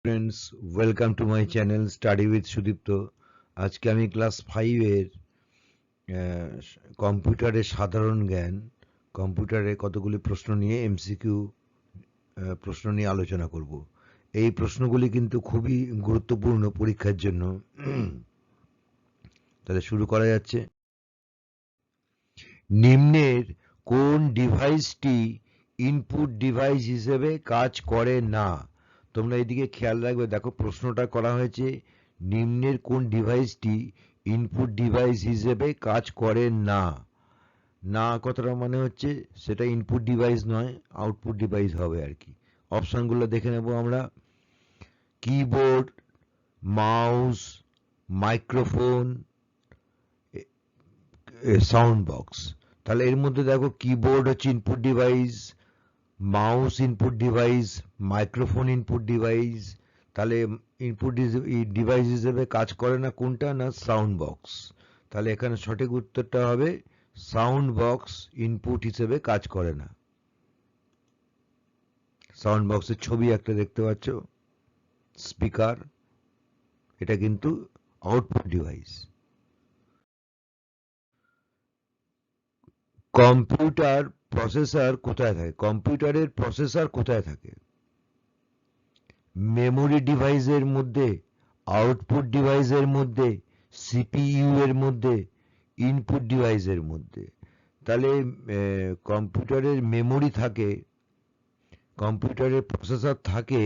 friends, welcome to my channel Study with sudipto. আজকে আমি class 5 এর কম্পিউটারের সাধারণ জ্ঞান কম্পিউটারে কতগুলি প্রশ্ন নিয়ে এমসিকিউ প্রশ্ন নিয়ে আলোচনা করব। এই প্রশ্নগুলি কিন্তু খুবই গুরুত্বপূর্ণ পরীক্ষার জন্য। তাহলে শুরু করা যাচ্ছে। নিম্নের কোন ডিভাইসটি ইনপুট ডিভাইস হিসেবে কাজ করে না? তোমরা এদিকে খেয়াল রাখবে। দেখো প্রশ্নটা করা হয়েছে নিম্নের কোন ডিভাইসটি ইনপুট ডিভাইস হিসেবে কাজ করে না। না কথাটা মানে হচ্ছে সেটা ইনপুট ডিভাইস নয়, আউটপুট ডিভাইস হবে আর কি। অপশনগুলো দেখে নেব আমরা। Keyboard, mouse, microphone, sound box. তাহলে এর মধ্যে দেখো কিবোর্ড হচ্ছে input device, mouse input device, microphone input device. তাহলে ইনপুট ডিভাইস হিসেবে কাজ করে না কোনটা? না সাউন্ড বক্স। তাহলে এখানে সঠিক উত্তরটা হবে সাউন্ড বক্স ইনপুট হিসেবে কাজ করে না। সাউন্ড বক্সের ছবি একটা দেখতে পাচ্ছ, স্পিকার, এটা কিন্তু আউটপুট ডিভাইস। কম্পিউটার প্রসেসর কোথায় থাকে? কম্পিউটারের প্রসেসর কোথায় থাকে? মেমোরি ডিভাইসের মধ্যে, আউটপুট ডিভাইসের মধ্যে, সিপিইউ এর মধ্যে, ইনপুট ডিভাইসের মধ্যে। তাহলে কম্পিউটারের মেমোরি থাকে, কম্পিউটারের প্রসেসর থাকে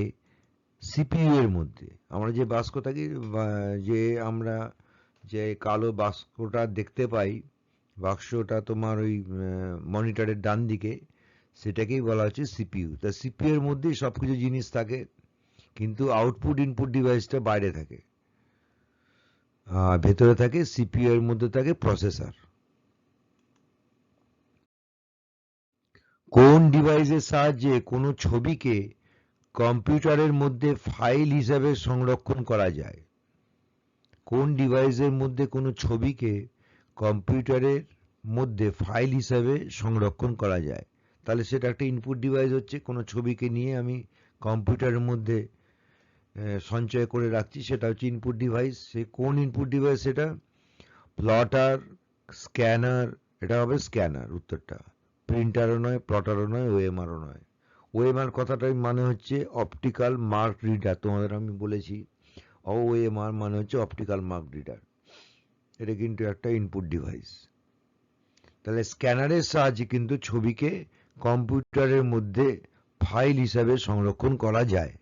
সিপিইউ এর মধ্যে। আমরা যে বাক্স থাকি, আমরা যে কালো বাক্সটা দেখতে পাই, বাক্সটা তোমার ওই মনিটরের ডান দিকে, সেটাকেই বলা হচ্ছে সিপিইউ। তা সিপিইউ এর মধ্যেই সবকিছু জিনিস থাকে, কিন্তু আউটপুট ইনপুট ডিভাইসটা বাইরে থাকে, ভেতরে থাকে সিপিইউ এর মধ্যে থাকে প্রসেসর। কোন ডিভাইসের সাহায্যে কোনো ছবিকে কম্পিউটারের মধ্যে ফাইল হিসাবে সংরক্ষণ করা যায়? কোন ডিভাইসের মধ্যে কোনো ছবিকে কম্পিউটারের মধ্যে ফাইল হিসাবে সংরক্ষণ করা যায়? তাহলে সেটা একটা ইনপুট ডিভাইস হচ্ছে, কোনো ছবিকে নিয়ে আমি কম্পিউটারের মধ্যে সঞ্চয় করে রাখছি, সেটা হচ্ছে ইনপুট ডিভাইস। সে কোন ইনপুট ডিভাইস সেটা? প্লটার, স্ক্যানার, এটা হবে স্ক্যানার উত্তরটা। প্রিন্টারও নয়, প্লটারও নয়, ওএমআরও নয়। ওএমআর কথাটাই মানে হচ্ছে অপটিক্যাল মার্ক রিডার, তোমাদের আমি বলেছি। ওএমআর মানে হচ্ছে অপটিক্যাল মার্ক রিডার, এটা কিন্তু একটা ইনপুট ডিভাইস। তাহলে স্ক্যানারের সাহায্যে কিন্তু ছবিকে কম্পিউটারের মধ্যে ফাইল হিসাবে সংরক্ষণ করা যায়।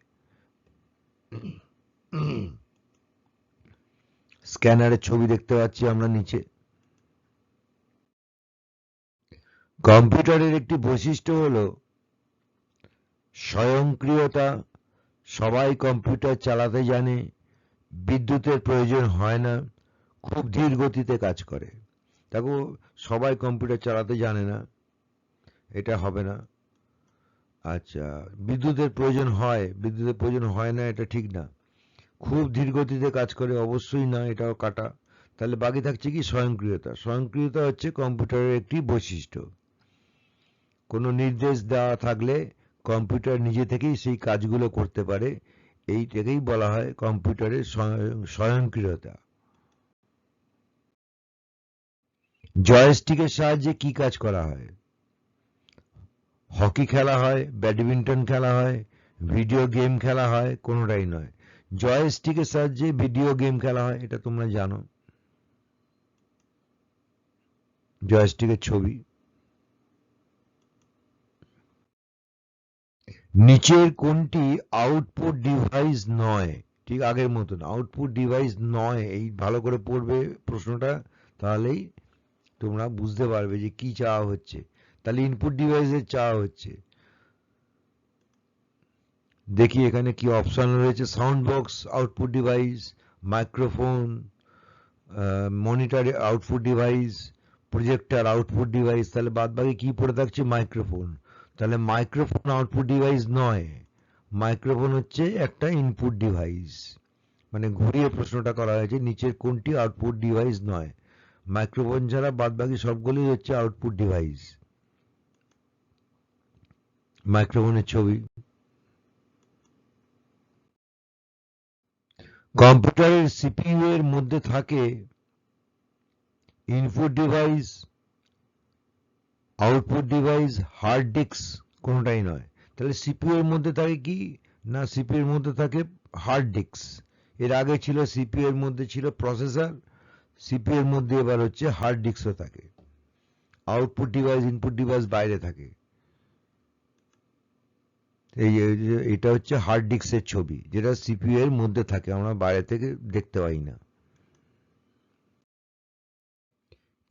স্ক্যানারের ছবি দেখতে পাচ্ছি আমরা নিচে। কম্পিউটারের একটি বৈশিষ্ট্য হলো স্বয়ংক্রিয়তা। সবাই কম্পিউটার চালাতে জানে, বিদ্যুতের প্রয়োজন হয় না, খুব ধীর গতিতে কাজ করে। দেখো সবাই কম্পিউটার চালাতে জানে না, এটা হবে না। আচ্ছা, বিদ্যুতের প্রয়োজন হয় না, এটা ঠিক না। খুব ধীর গতিতে কাজ করে, অবশ্যই না, এটাও কাটা। তাহলে বাকি থাকছে কি? স্বয়ংক্রিয়তা। স্বয়ংক্রিয়তা হচ্ছে কম্পিউটারের একটি বৈশিষ্ট্য। কোনো নির্দেশ দেওয়া থাকলে কম্পিউটার নিজে থেকেই সেই কাজগুলো করতে পারে, এইটাকেই বলা হয় কম্পিউটারের স্বয়ংক্রিয়তা। জয়স্টিকের সাহায্যে কি কাজ করা হয়? হকি খেলা হয়, ব্যাডমিন্টন খেলা হয়, ভিডিও গেম খেলা হয়, কোনোটাই নয়। জয়স্টিকের সাহায্যে ভিডিও গেম খেলা হয়, এটা তোমরা জানো। জয়স্টিকের ছবি। নিচের কোনটি আউটপুট ডিভাইস নয়? ঠিক আগের মতন, আউটপুট ডিভাইস নয়। এই ভালো করে পড়বে প্রশ্নটা, তাহলেই তোমরা বুঝতে পারবে যে কি চাওয়া হচ্ছে। তাহলে ইনপুট ডিভাইসের চাওয়া হচ্ছে। দেখি এখানে কি অপশন রয়েছে। Sound box output device, microphone, monitor output device, projector output device. তাহলে বাদ বাকি কি পড়ে থাকছে? মাইক্রোফোন। তাহলে মাইক্রোফোন আউটপুট ডিভাইস নয়, মাইক্রোফোন হচ্ছে একটা ইনপুট ডিভাইস। মানে ঘুরিয়ে প্রশ্নটা করা হয়েছে, নিচের কোনটি আউটপুট ডিভাইস নয়? মাইক্রোফোন ছাড়া বাদ বাকি সবগুলোই হচ্ছে আউটপুট ডিভাইস। মাইক্রোফোনের ছবি। কম্পিউটারের সিপিইউ এর মধ্যে থাকে input device, output device, hard disk, কোনোটাই নয়। তাহলে সিপিইউ এর মধ্যে থাকে কি না, সিপিইউ এর মধ্যে থাকে হার্ড ডিস্ক। এর আগে ছিল সিপিইউ এর মধ্যে ছিল প্রসেসর, সিপিইউ এর মধ্যে এবার হচ্ছে হার্ড ডিস্কও থাকে। আউটপুট ডিভাইস, ইনপুট ডিভাইস বাইরে থাকে। এটা হচ্ছে হার্ড ডিস্কের ছবি, যেটা সিপিইউ এর মধ্যে থাকে, আমরা বাইরে থেকে দেখতে পাই না।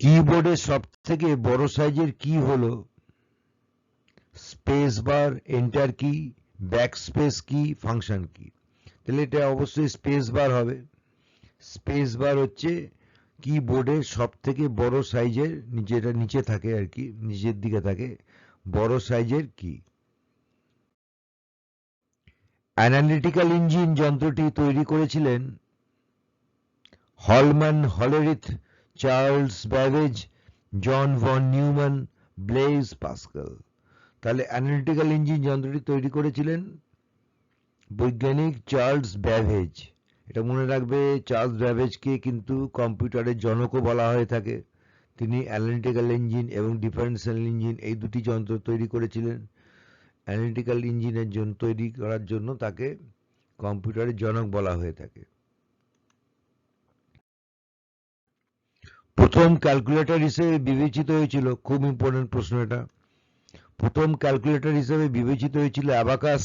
কিবোর্ডের সব থেকে বড় সাইজের কি হলো স্পেস বার, এন্টার কি, ব্যাক স্পেস কি, ফাংশন কি। তাহলে এটা অবশ্যই স্পেস বার হবে। স্পেস বার হচ্ছে কিবোর্ডের সব থেকে বড় সাইজের, যেটা নিচে থাকে আর কি, নিচের দিকে থাকে, বড় সাইজের কি। অ্যানালিটিক্যাল ইঞ্জিন যন্ত্রটি তৈরি করেছিলেন Hollman, Hollerith, Charles Babbage, John von Neumann, Blaise Pascal. তাহলে অ্যানালিটিক্যাল ইঞ্জিন যন্ত্রটি তৈরি করেছিলেন বৈজ্ঞানিক চার্লস ব্যাবেজ। এটা মনে রাখবে, চার্লস ব্যাবেজকে কিন্তু কম্পিউটারের জনকও বলা হয়ে থাকে। তিনি অ্যানালিটিক্যাল ইঞ্জিন এবং ডিফারেন্সিয়াল ইঞ্জিন এই দুটি যন্ত্র তৈরি করেছিলেন। অ্যানালিটিক্যাল ইঞ্জিনের জন্য তৈরি করার জন্য তাকে কম্পিউটারের জনক বলা হয়ে থাকে। প্রথম ক্যালকুলেটর হিসেবে বিবেচিত হয়েছিল, খুব ইম্পর্টেন্ট প্রশ্ন এটা, প্রথম ক্যালকুলেটর হিসেবে বিবেচিত হয়েছিল অ্যাবাকাস,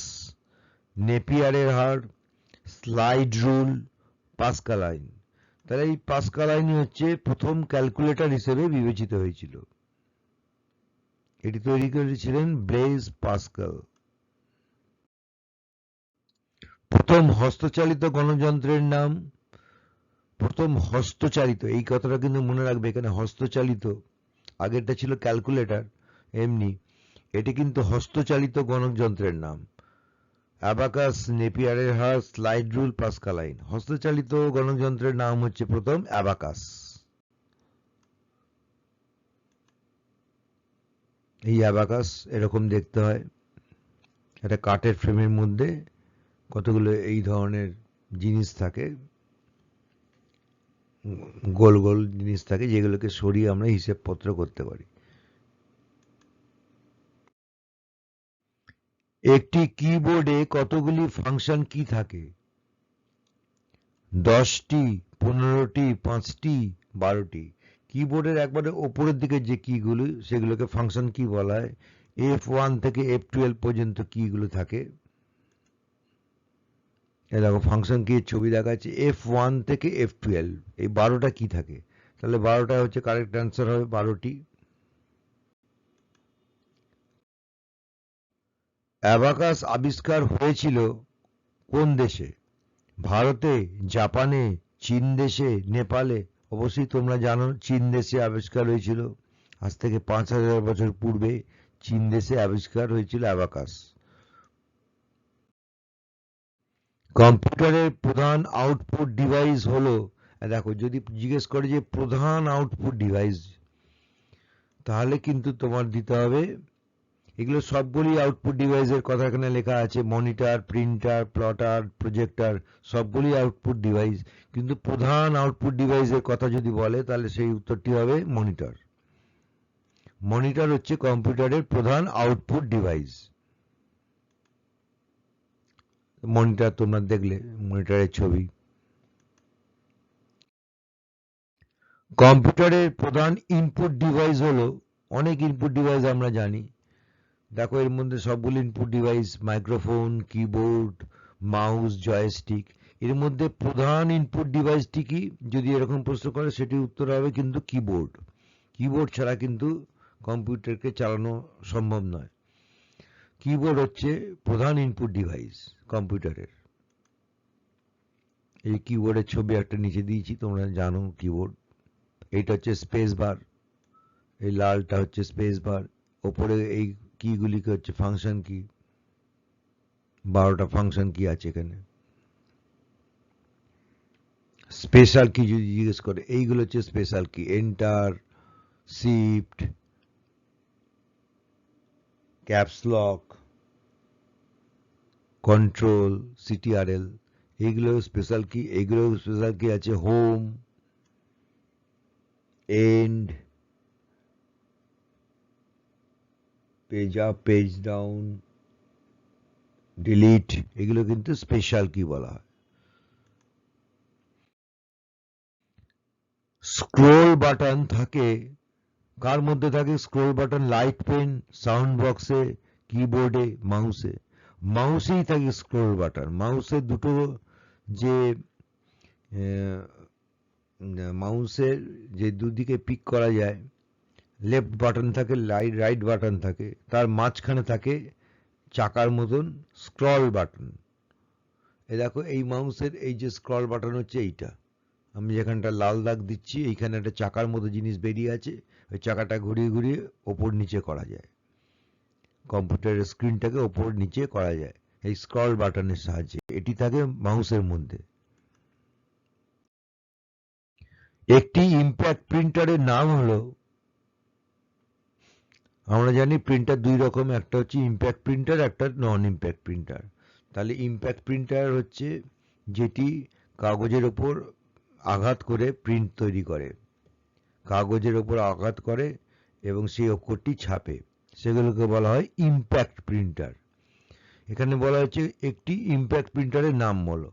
নেপিয়ারের হার, স্লাইড রুল, পাস্কালাইন। তাহলে এই পাস্কালাইনই হচ্ছে প্রথম ক্যালকুলেটর হিসেবে বিবেচিত হয়েছিল। এটি তৈরি করেছিলেন ব্লেজ পাস্কাল। প্রথম হস্তচালিত গণযন্ত্রের নাম, প্রথম হস্তচালিত, এই কথাটা কিন্তু মনে রাখবে, এখানে হস্তচালিত, আগেরটা ছিল ক্যালকুলেটর এমনি, এটি কিন্তু হস্তচালিত গণযন্ত্রের নাম। অ্যাবাকাস, নেপিয়ারের হার, স্লাইড রুল, পাস্কালাইন। হস্তচালিত গণযন্ত্রের নাম হচ্ছে প্রথম অ্যাবাকাস। এই অ্যাবাকাস এরকম দেখতে হয়, একটা কাঠের ফ্রেমের মধ্যে কতগুলো এই ধরনের জিনিস থাকে, গোল গোল জিনিস থাকে, যেগুলোকে সরিয়ে আমরা হিসেবপত্র করতে পারি। একটি কিবোর্ডে কতগুলি ফাংশন কি থাকে? 10টি, 15টি, 5টি, 12টি। কিবোর্ডের একবারে ওপরের দিকে যে কিগুলো, সেগুলোকে ফাংশন কি বলা হয়। F1 থেকে F12 পর্যন্ত কিগুলো থাকে। এই দেখো ফাংশন কি ছবি দেখাচ্ছে, F1 থেকে F12, এই 12টা কি থাকে। তাহলে 12টা হচ্ছে কারেক্ট অ্যান্সার, হবে 12টি। অ্যাবাকাস আবিষ্কার হয়েছিল কোন দেশে? ভারতে, জাপানে, চীন দেশে, নেপালে? অবশ্যই তোমরা জানো চীন দেশে আবিষ্কার হয়েছিল। আজ থেকে 5000 বছর পূর্বে চীন দেশে আবিষ্কার হয়েছিল অ্যাবাকাস। কম্পিউটারের প্রধান আউটপুট ডিভাইস হলো, দেখো যদি জিজ্ঞেস করে যে প্রধান আউটপুট ডিভাইস, তাহলে কিন্তু তোমার দিতে হবে, এগুলো সবগুলি আউটপুট ডিভাইসের কথা এখানে লেখা আছে, মনিটর, প্রিন্টার, প্লটার, প্রজেক্টর, সবগুলি আউটপুট ডিভাইস। কিন্তু প্রধান আউটপুট ডিভাইসের কথা যদি বলে, তাহলে সেই উত্তরটি হবে মনিটর। মনিটর হচ্ছে কম্পিউটারের প্রধান আউটপুট ডিভাইস। মনিটর তোমরা দেখলে মনিটরের ছবি। কম্পিউটারের প্রধান ইনপুট ডিভাইস হলো, অনেক ইনপুট ডিভাইস আমরা জানি, দেখো এর মধ্যে সবগুলো input device, microphone, keyboard, mouse, joystick. এর মধ্যে প্রধান ইনপুট ডিভাইসটি কি যদি এরকম প্রশ্ন করে, সেটি উত্তর হবে কিন্তু কিবোর্ড। কিবোর্ড ছাড়া কিন্তু কম্পিউটারকে চালানো সম্ভব নয়। কিবোর্ড হচ্ছে প্রধান ইনপুট ডিভাইস কম্পিউটারের। এই কিবোর্ডের ছবি একটা নিচে দিয়েছি, তোমরা জানো কিবোর্ড। এইটা হচ্ছে স্পেস বার, এই লালটা হচ্ছে স্পেস বার। ওপরে এই কিগুলিকে হচ্ছে ফাংশন কি, 12টা ফাংশন কি আছে এখানে। স্পেশাল কি যদি জিজ্ঞেস করে, এইগুলো হচ্ছে special key, enter, shift, caps lock, control, CTRL, এইগুলো স্পেশাল কি, এইগুলো স্পেশাল কি আছে, home, end, page up, page down, delete, এগুলো কিন্তু স্পেশাল কি বলা হয়। স্ক্রোল বাটন থাকে, কার মধ্যে থাকে scroll button? Light pen, sound বক্সে, কিবোর্ডে, মাউসে। মাউসেই থাকে স্ক্রোল বাটন। মাউসের দুটো যে মাউসের যে দুদিকে পিক করা যায়, লেফট বাটন থাকে, রাইট বাটন থাকে, তার মাঝখানে থাকে চাকার মতন স্ক্রল বাটন। এই দেখো, এই মাউসের এই যে স্ক্রল বাটন হচ্ছে এইটা, আমি যেখানটা লাল দাগ দিচ্ছি এইখানে একটা চাকার মতো জিনিস বেরিয়ে আছে, ওই চাকাটা ঘুরিয়ে ঘুরিয়ে ওপর নিচে করা যায়, কম্পিউটারের স্ক্রিনটাকে ওপর নিচে করা যায় এই স্ক্রল বাটনের সাহায্যে। এটি থাকে মাউসের মধ্যে। একটি ইম্প্যাক্ট প্রিন্টারের নাম হলো, আমরা জানি প্রিন্টার দুই রকম, একটা হচ্ছে ইম্প্যাক্ট প্রিন্টার, একটা নন ইম্প্যাক্ট প্রিন্টার। তাহলে ইম্প্যাক্ট প্রিন্টার হচ্ছে যেটি কাগজের ওপর আঘাত করে প্রিন্ট তৈরি করে, কাগজের ওপর আঘাত করে এবং সেই অক্ষরটি ছাপে, সেগুলোকে বলা হয় ইম্প্যাক্ট প্রিন্টার। এখানে বলা হচ্ছে একটি ইম্প্যাক্ট প্রিন্টারের নাম হলো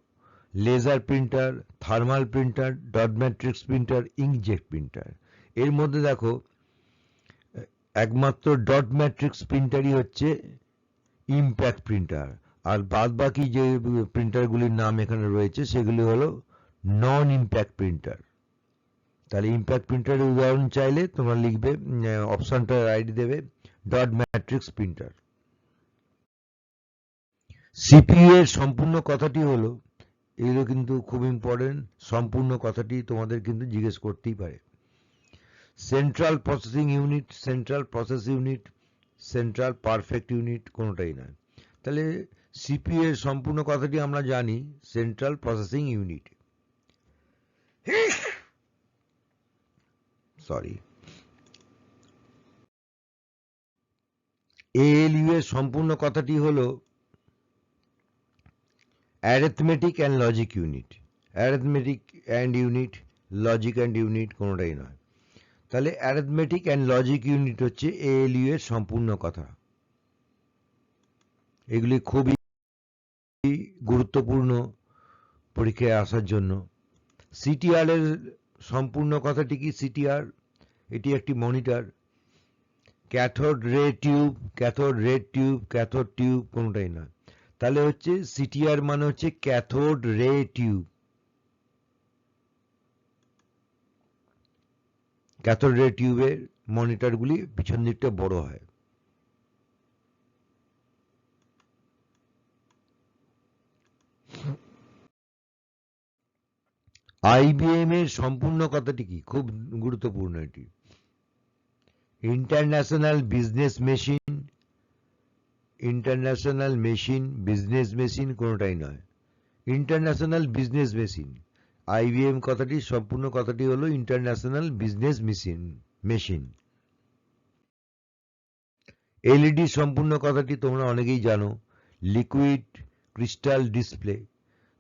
laser printer, thermal printer, dot matrix printer, inkjet printer. এর মধ্যে দেখো একমাত্র ডট ম্যাট্রিক্স প্রিন্টারই হচ্ছে ইম্প্যাক্ট প্রিন্টার, আর বাদ বাকি যে প্রিন্টারগুলির নাম এখানে রয়েছে সেগুলি হলো নন ইম্প্যাক্ট প্রিন্টার। তাহলে ইম্প্যাক্ট প্রিন্টারের উদাহরণ চাইলে তোমরা লিখবে, অপশনটা রাইট দেবে ডট ম্যাট্রিক্স প্রিন্টার। সিপিইউ এর সম্পূর্ণ কথাটি হলো, এগুলো কিন্তু খুব ইম্পর্টেন্ট, সম্পূর্ণ কথাটি তোমাদের কিন্তু জিজ্ঞেস করতেই পারে। Central processing unit, central process unit, central perfect unit, কোনোটাই নয়। তাহলে সিপিইউ এর সম্পূর্ণ কথাটি আমরা জানি central processing unit. Sorry. ALU এর সম্পূর্ণ কথাটি হলো arithmetic and logic unit. Arithmetic and unit, logic and unit কোনোটাই নয়। তাহলে অ্যারিথমেটিক অ্যান্ড লজিক ইউনিট হচ্ছে এএলইউ এর সম্পূর্ণ কথা। এগুলি খুবই গুরুত্বপূর্ণ পরীক্ষায় আসার জন্য। সিটিআর এর সম্পূর্ণ কথাটি কি? সিটিআর এটি একটি monitor. Cathode ray tube, cathode red tube, cathode tube কোনোটাই না। তাহলে হচ্ছে সিটিআর মানে হচ্ছে cathode ray tube. Cathode ray টিউবের মনিটরগুলি পিছন দিকটা বড় হয়। আইবিএম এর সম্পূর্ণ কথাটি কি? খুব গুরুত্বপূর্ণ এটি। International business machine, international machine, business machine কোনোটাই নয়। ইন্টারন্যাশনাল বিজনেস মেশিন, আইবিএম কথাটি সম্পূর্ণ কথাটি হলো ইন্টারন্যাশনাল বিজনেস মেশিন। এলইডি সম্পূর্ণ কথাটি তোমরা অনেকেই জানো, লিকুইড ক্রিস্টাল ডিসপ্লে।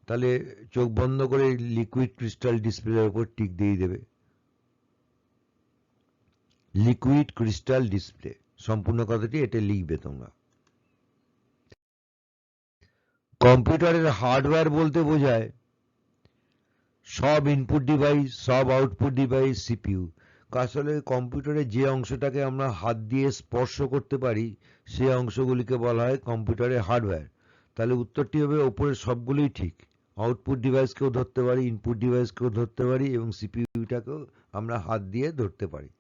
তাহলে চোখ বন্ধ করে লিকুইড ক্রিস্টাল ডিসপ্লের উপর টিক দিয়ে দেবে। লিকুইড ক্রিস্টাল ডিসপ্লে সম্পূর্ণ কথাটি এটা লিখবে তোমরা। কম্পিউটারের হার্ডওয়্যার বলতে বোঝায় সব ইনপুট ডিভাইস, সব আউটপুট ডিভাইস, সিপিইউ। আসলে কম্পিউটারের যে অংশটাকে আমরা হাত দিয়ে স্পর্শ করতে পারি সেই অংশগুলিকে বলা হয় কম্পিউটারের হার্ডওয়্যার। তাহলে উত্তরটি হবে ওপরের সবগুলোই ঠিক। আউটপুট ডিভাইসকেও ধরতে পারি, ইনপুট ডিভাইসকেও ধরতে পারি এবং সিপিইউটাকেও আমরা হাত দিয়ে ধরতে পারি।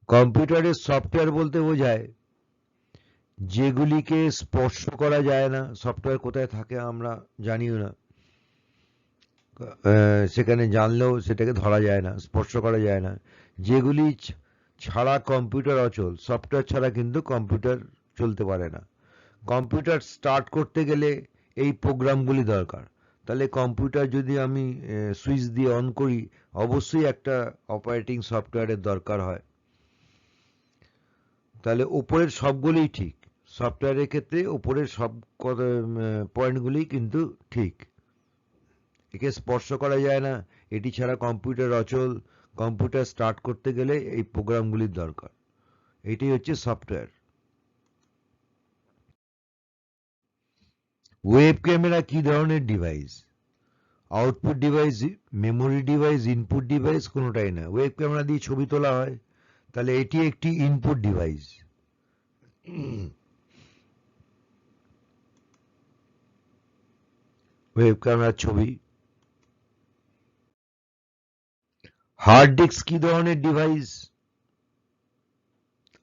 কম্পিউটারের সফটওয়্যার বলতে বোঝায় যেগুলিকে স্পর্শ করা যায় না। সফটওয়্যার কোথায় থাকে আমরা জানিও না, সেখানে জানলেও সেটাকে ধরা যায় না, স্পর্শ করা যায় না। যেগুলি ছাড়া কম্পিউটার অচল, সফটওয়্যার ছাড়া কিন্তু কম্পিউটার চলতে পারে না। কম্পিউটার স্টার্ট করতে গেলে এই প্রোগ্রামগুলি দরকার। তাহলে কম্পিউটার যদি আমি সুইচ দিয়ে অন করি, অবশ্যই একটা অপারেটিং সফটওয়্যারের দরকার হয়। তাহলে উপরের সবগুলোই ঠিক, সফটওয়্যারের ক্ষেত্রে উপরের সব পয়েন্টগুলি কিন্তু ঠিক, একে স্পর্শ করা যায় না, এটি ছাড়া কম্পিউটার অচল, কম্পিউটার স্টার্ট করতে গেলে এই প্রোগ্রামগুলির দরকার, এটি হচ্ছে সফটওয়্যার। ওয়েব ক্যামেরা কি ধরনের device? Output device, memory device, input device? কোনোটাই না। ওয়েব ক্যামেরা দিয়ে ছবি তোলা হয়, তাহলে এটি একটি ইনপুট ডিভাইস। ওয়েব ক্যামেরার ছবি। হার্ড ডিস্ক কি ধরনের device?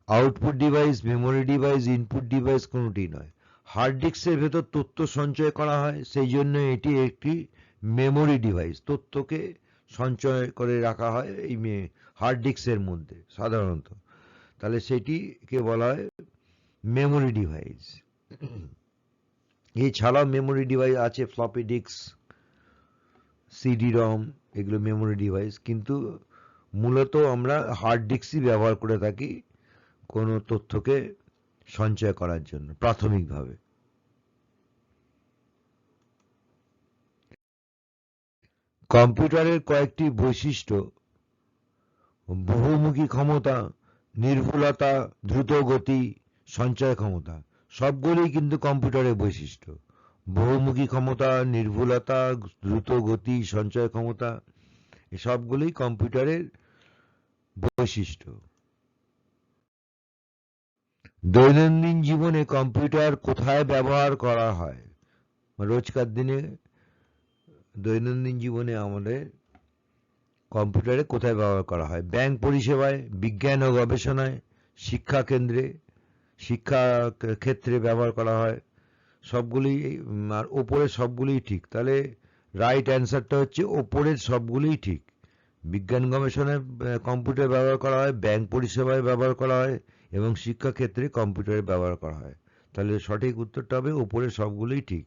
Output device, memory device, input device? কোনোটি নয়। হার্ড ডিস্কের ভেতর তথ্য সঞ্চয় করা হয়, সেই জন্য এটি একটি মেমোরি ডিভাইস। তথ্যকে সঞ্চয় করে রাখা হয় এই হার্ড ডিস্কের মধ্যে সাধারণত, তাহলে সেটিকে বলা হয় মেমোরি ডিভাইস। এছাড়াও মেমোরি ডিভাইস আছে ফ্লপি ডিস্ক, সিডি রম, এগুলো মেমোরি ডিভাইস, কিন্তু মূলত আমরা হার্ড ডিস্কই ব্যবহার করে থাকি কোনো তথ্যকে সঞ্চয় করার জন্য প্রাথমিকভাবে। কম্পিউটারের কয়েকটি বৈশিষ্ট্য: বহুমুখী ক্ষমতা, নির্ভুলতা, দ্রুত গতি, সঞ্চয় ক্ষমতা, সবগুলোই কিন্তু কম্পিউটারের বৈশিষ্ট্য। বহুমুখী ক্ষমতা, নির্ভুলতা, দ্রুত গতি, সঞ্চয় ক্ষমতা, সবগুলোই কম্পিউটারের বৈশিষ্ট্য। দৈনন্দিন জীবনে কম্পিউটার কোথায় ব্যবহার করা হয়? রোজকার দিনে দৈনন্দিন জীবনে আমাদের কম্পিউটারে কোথায় ব্যবহার করা হয়? ব্যাংক পরিষেবায়, বিজ্ঞান ও গবেষণায়, শিক্ষা কেন্দ্রে, শিক্ষা ক্ষেত্রে ব্যবহার করা হয়। সবগুলি, আর ওপরের সবগুলিই ঠিক, তাহলে রাইট অ্যান্সারটা হচ্ছে ওপরের সবগুলিই ঠিক। বিজ্ঞান গবেষণায় কম্পিউটার ব্যবহার করা হয়, ব্যাংক পরিষেবায় ব্যবহার করা হয় এবং শিক্ষা ক্ষেত্রে কম্পিউটারের ব্যবহার করা হয়, তাহলে সঠিক উত্তরটা হবে ওপরের সবগুলোই ঠিক।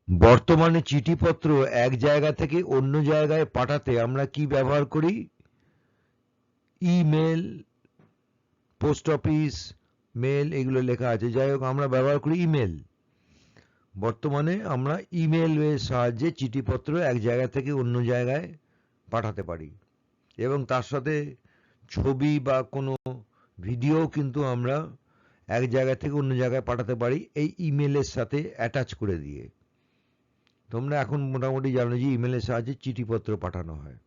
বর্তমানে চিঠিপত্র এক জায়গা থেকে অন্য জায়গায় পাঠাতে আমরা কি ব্যবহার করি? ইমেল, পোস্ট অফিস, মেল, এগুলো লেখা আছে, যাই হোক আমরা ব্যবহার করি ইমেল। বর্তমানে আমরা ইমেলের সাহায্যে চিঠিপত্র এক জায়গা থেকে অন্য জায়গায় পাঠাতে পারি, এবং তার সাথে ছবি বা কোনো ভিডিও কিন্তু আমরা এক জায়গা থেকে অন্য জায়গায় পাঠাতে পারি এই ইমেলের সাথে অ্যাটাচ করে দিয়ে। তোমরা এখন মোটামুটি জানো যে ইমেলের সাহায্যে চিঠিপত্র পাঠানো হয়।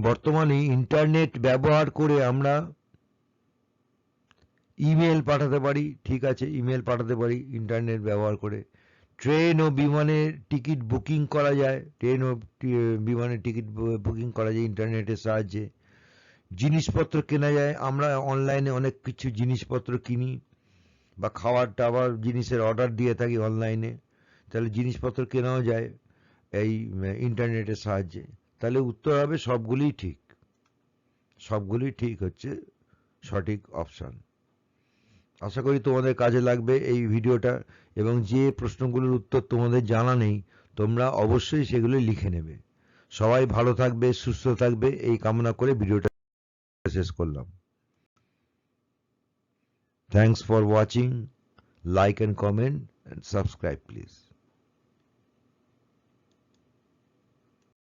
বর্তমানে ইন্টারনেট ব্যবহার করে আমরা ইমেল পাঠাতে পারি, ঠিক আছে, ইমেল পাঠাতে পারি ইন্টারনেট ব্যবহার করে। ট্রেন ও বিমানের টিকিট বুকিং করা যায়, ট্রেন ও বিমানের টিকিট বুকিং করা যায় ইন্টারনেটের সাহায্যে। জিনিসপত্র কেনা যায়, আমরা অনলাইনে অনেক কিছু জিনিসপত্র কিনি বা খাবার টাবার জিনিসের অর্ডার দিয়ে থাকি অনলাইনে, তাহলে জিনিসপত্র কেনাও যায় এই ইন্টারনেটের সাহায্যে। তাহলে উত্তর হবে সবগুলিই ঠিক, সবগুলিই ঠিক হচ্ছে সঠিক অপশন। আশা করি তোমাদের কাজে লাগবে এই ভিডিওটা, এবং যে প্রশ্নগুলোর উত্তর তোমাদের জানা নেই তোমরা অবশ্যই সেগুলো লিখে নেবে। সবাই ভালো থাকবে, সুস্থ থাকবে, এই কামনা করে ভিডিওটা শেষ করলাম। Thanks for watching. Like and comment and subscribe please.